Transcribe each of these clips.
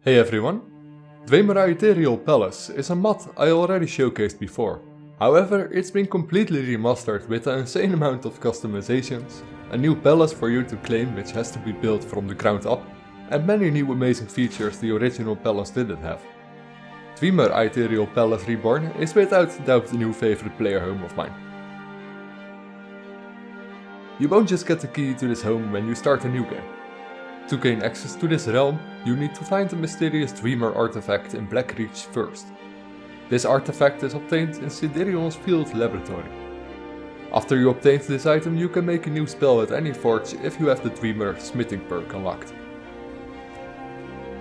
Hey everyone! Dwemer Aetherial Palace is a mod I already showcased before. However, it's been completely remastered with an insane amount of customizations, a new palace for you to claim which has to be built from the ground up, and many new amazing features the original palace didn't have. Dwemer Aetherial Palace Reborn is without doubt the new favorite player home of mine. You won't just get the key to this home when you start a new game. To gain access to this realm, you need to find the mysterious Dwemer artifact in Blackreach first. This artifact is obtained in Sidirion's field laboratory. After you obtain this item, you can make a new spell at any forge if you have the Dwemer smithing perk unlocked.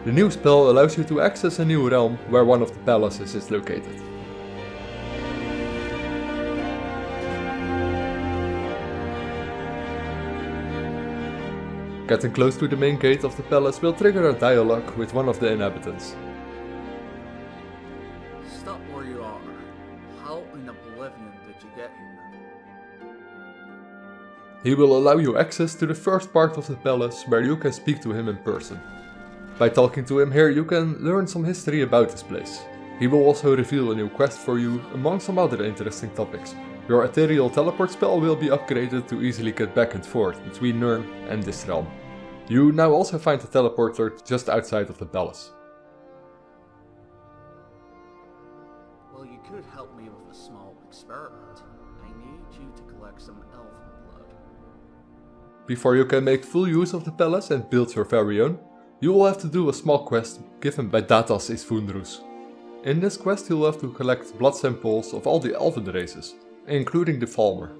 The new spell allows you to access a new realm where one of the palaces is located. Getting close to the main gate of the palace will trigger a dialogue with one of the inhabitants. Stop where you are. How in oblivion did you get here? He will allow you access to the first part of the palace where you can speak to him in person. By talking to him here you can learn some history about this place. He will also reveal a new quest for you among some other interesting topics. Your ethereal teleport spell will be upgraded to easily get back and forth between Nirn and this realm. You now also find a teleporter just outside of the palace. Well, you could help me with a small experiment. I need you to collect some elven blood. Before you can make full use of the palace and build your very own, you will have to do a small quest given by Datas Isvundrus. In this quest you'll have to collect blood samples of all the elven races, including the Falmer.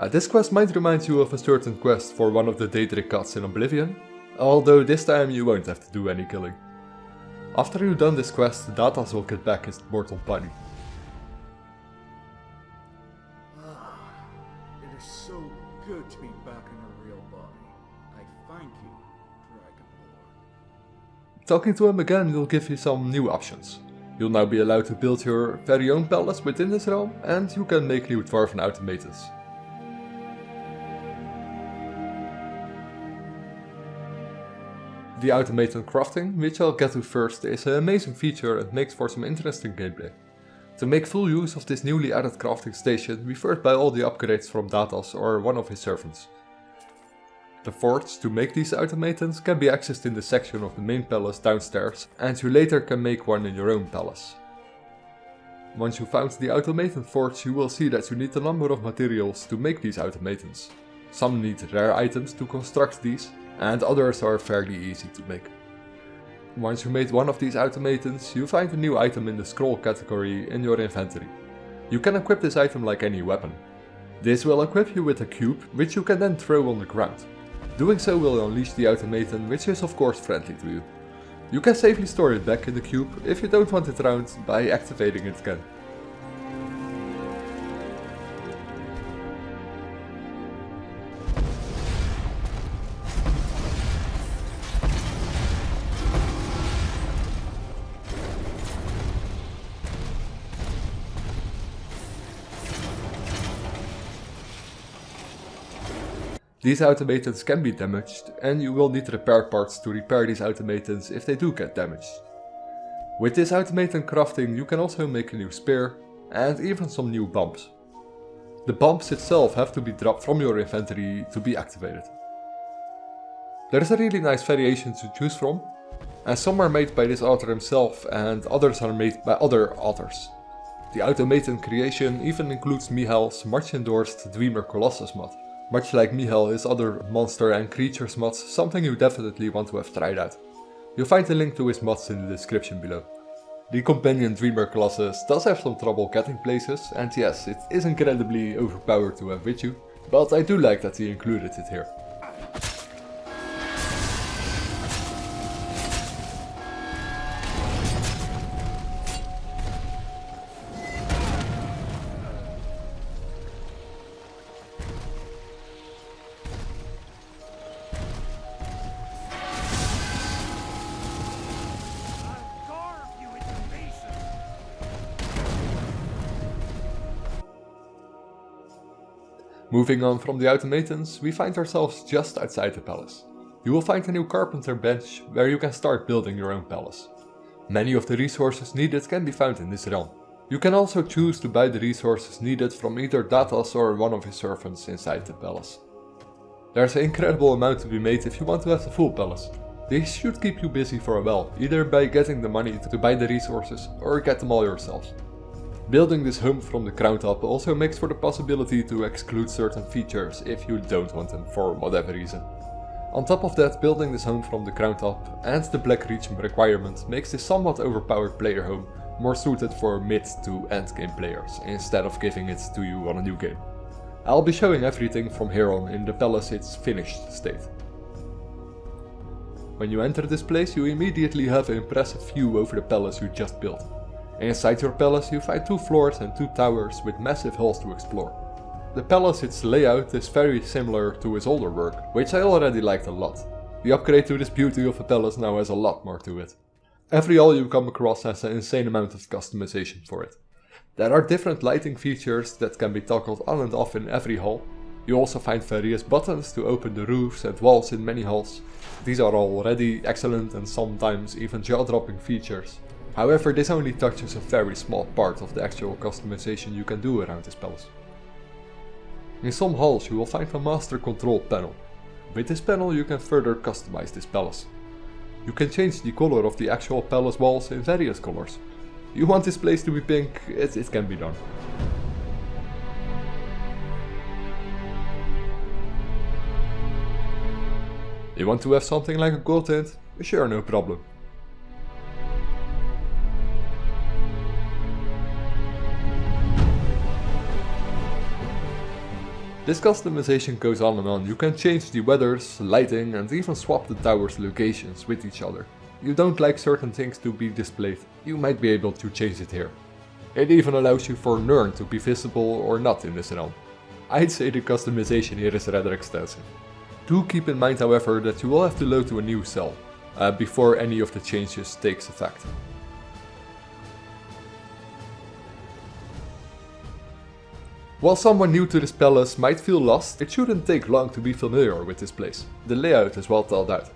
This quest might remind you of a certain quest for one of the Daedric gods in Oblivion, although this time you won't have to do any killing. After you've done this quest, Datas will get back his mortal body. It is so good to be back in a real body. I thank you, Dragonborn. Talking to him again will give you some new options. You'll now be allowed to build your very own palace within this realm, and you can make new dwarven automatons. The Automaton crafting, which I'll get to first, is an amazing feature and makes for some interesting gameplay. To make full use of this newly added crafting station, we first buy all the upgrades from Datas or one of his servants. The forge to make these automatons can be accessed in the section of the main palace downstairs, and you later can make one in your own palace. Once you found the automaton forge, you will see that you need a number of materials to make these automatons. Some need rare items to construct these, and others are fairly easy to make. Once you made one of these automatons, you find a new item in the scroll category in your inventory. You can equip this item like any weapon. This will equip you with a cube, which you can then throw on the ground. Doing so will unleash the automaton, which is of course friendly to you. You can safely store it back in the cube if you don't want it around by activating it again. These automatons can be damaged, and you will need repair parts to repair these automatons if they do get damaged. With this automaton crafting you can also make a new spear, and even some new bombs. The bombs itself have to be dropped from your inventory to be activated. There is a really nice variation to choose from, and some are made by this author himself and others are made by other authors. The automaton creation even includes Mihal's much endorsed Dwemer Colossus mod. Much like Mihal's other monster and creatures mods, something you definitely want to have tried out. You'll find a link to his mods in the description below. The companion Dwemer Colossus does have some trouble getting places, and yes, it is incredibly overpowered to have with you, but I do like that he included it here. Moving on from the automatons, we find ourselves just outside the palace. You will find a new carpenter bench where you can start building your own palace. Many of the resources needed can be found in this realm. You can also choose to buy the resources needed from either Datas or one of his servants inside the palace. There's an incredible amount to be made if you want to have the full palace. These should keep you busy for a while, either by getting the money to buy the resources or get them all yourselves. Building this home from the ground up also makes for the possibility to exclude certain features if you don't want them for whatever reason. On top of that, building this home from the ground up and the Black Region requirement makes this somewhat overpowered player home more suited for mid to end game players, instead of giving it to you on a new game. I'll be showing everything from here on in the palace its finished state. When you enter this place, you immediately have an impressive view over the palace you just built. Inside your palace you find 2 floors and 2 towers with massive halls to explore. The palace, its layout, is very similar to his older work, which I already liked a lot. The upgrade to this beauty of a palace now has a lot more to it. Every hall you come across has an insane amount of customization for it. There are different lighting features that can be toggled on and off in every hall. You also find various buttons to open the roofs and walls in many halls. These are already excellent and sometimes even jaw-dropping features. However, this only touches a very small part of the actual customization you can do around this palace. In some halls you will find a master control panel. With this panel you can further customize this palace. You can change the color of the actual palace walls in various colors. You want this place to be pink, it can be done. You want to have something like a gold tint? Sure, no problem. This customization goes on and on. You can change the weathers, lighting and even swap the towers' locations with each other. You don't like certain things to be displayed, you might be able to change it here. It even allows you for Nirn to be visible or not in this realm. I'd say the customization here is rather extensive. Do keep in mind however that you will have to load to a new cell before any of the changes takes effect. While someone new to this palace might feel lost, it shouldn't take long to be familiar with this place. The layout is well thought out.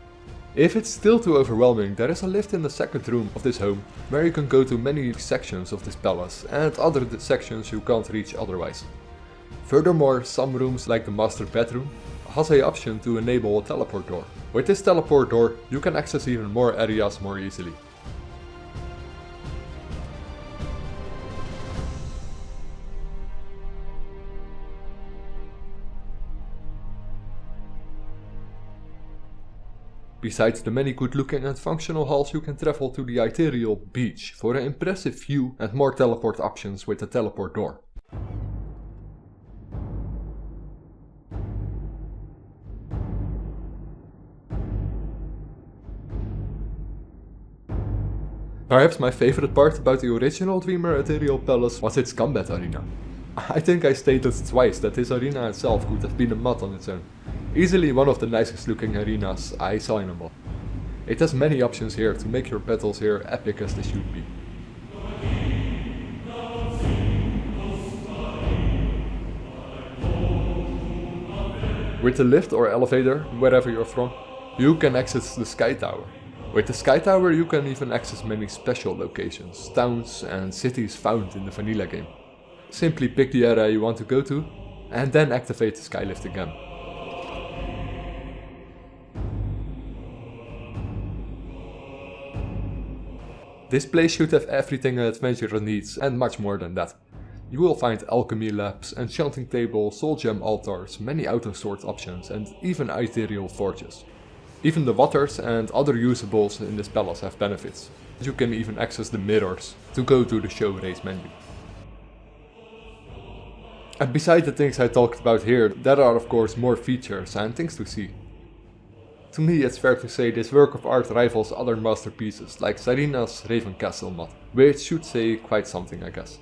If it's still too overwhelming, there is a lift in the second room of this home, where you can go to many sections of this palace and other sections you can't reach otherwise. Furthermore, some rooms like the master bedroom has the option to enable a teleport door. With this teleport door, you can access even more areas more easily. Besides the many good looking and functional halls, you can travel to the Aetherial beach for an impressive view and more teleport options with the teleport door. Perhaps my favorite part about the original Dwemer Aetherial Palace was its combat arena. I think I stated twice that this arena itself could have been a mod on its own. Easily one of the nicest looking arenas I saw in a mod. It has many options here to make your battles here epic as they should be. With the lift or elevator, wherever you're from, you can access the Sky Tower. With the Sky Tower you can even access many special locations, towns and cities found in the vanilla game. Simply pick the area you want to go to and then activate the Skylift again. This place should have everything an adventurer needs and much more than that. You will find alchemy labs, enchanting tables, soul gem altars, many auto sword options and even Aetherial forges. Even the waters and other usables in this palace have benefits. You can even access the mirrors to go to the show race menu. And beside the things I talked about here, there are of course more features and things to see. To me it's fair to say this work of art rivals other masterpieces like Sarina's Raven Castle mod, which should say quite something I guess.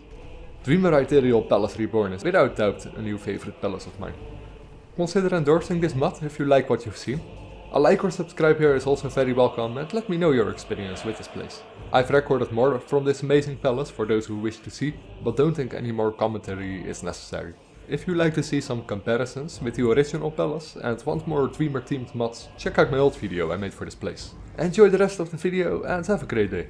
Dwemer Aetherial Palace Reborn is without doubt a new favorite palace of mine. Consider endorsing this mod if you like what you've seen. A like or subscribe here is also very welcome and let me know your experience with this place. I've recorded more from this amazing palace for those who wish to see, but don't think any more commentary is necessary. If you like to see some comparisons with the original palace and want more Dwemer themed mods, check out my old video I made for this place. Enjoy the rest of the video and have a great day.